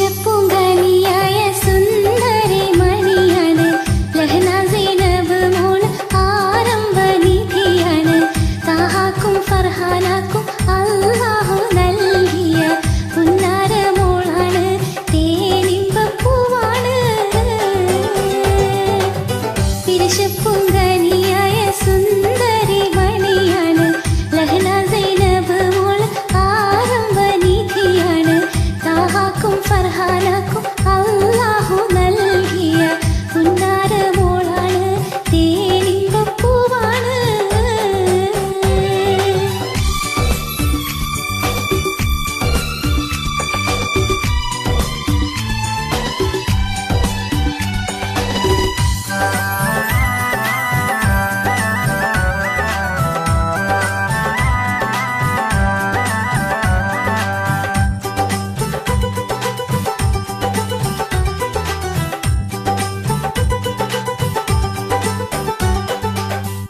തിരുശപ്പൂങ്കനിയായ സുന്ദരി മണിയാണ് ലഹ്ന സൈനബ് മോൾ ആരംഭനിധിയാണ് താഹാക്കും ഫർഹാനാക്കും അല്ലാഹു നൽകിയ പുന്നാര മോളാണ് തേനിമ്പപ്പൂവാണ് തിരുശപ്പൂങ്കനിയായ സുന്ദരി മണിയാണ് ലഹ്ന സൈനബ് മോൾ ആരംഭനിധിയാണ് താഹാക്കും ഫർഹാനാക്കും അല്ലാഹു നൽകിയ പുന്നാര മോളാണ് തേനിമ്പപ്പൂവാണ്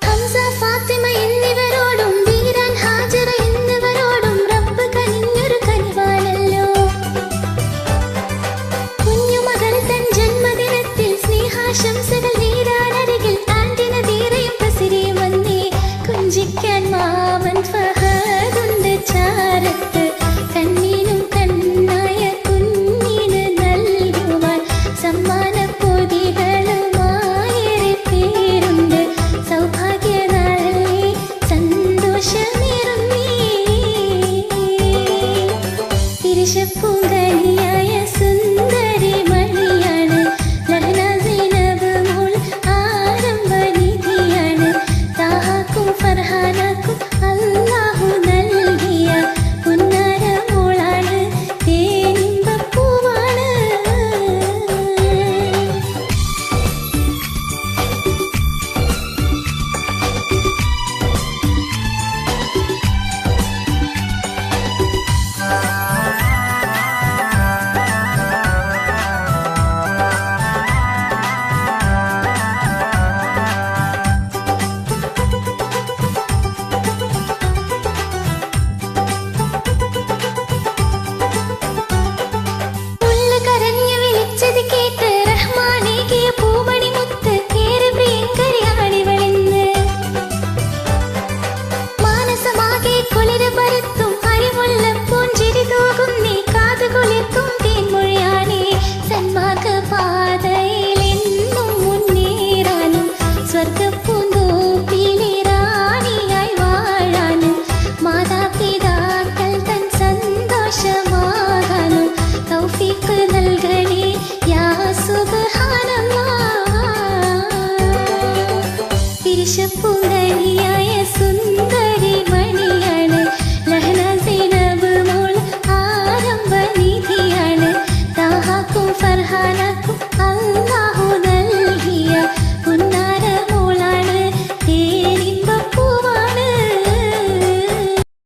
ഹംസ ഫാത്തിമ എന്നിവരോടും വീരാൻ ഹാജറ എന്നിവരോടും റബ്ബ് കനിഞ്ഞൊരു കനിവാണല്ലോ കുഞ്ഞുമകൾ തൻ ജന്മദിനത്തിൽ സ്നേഹാശംസകൾ നേരാനരികിൽ ആന്റിന ധീരയും പ്രസിരിയും വന്നേ കുഞ്ചിക്കാൻ മാവൻ ഫഹദുണ്ട് ചാരത്ത് കണ്ണീനും കണ്ണായ കുഞ്ഞിന് നൽകുവാൻ സമ്മാന പൊതികളുമായേറെ പേരുണ്ട് സൗഭാഗ്യനാളല്ലേ സന്തോഷമേറുന്നേ തിരുശപ്പൂ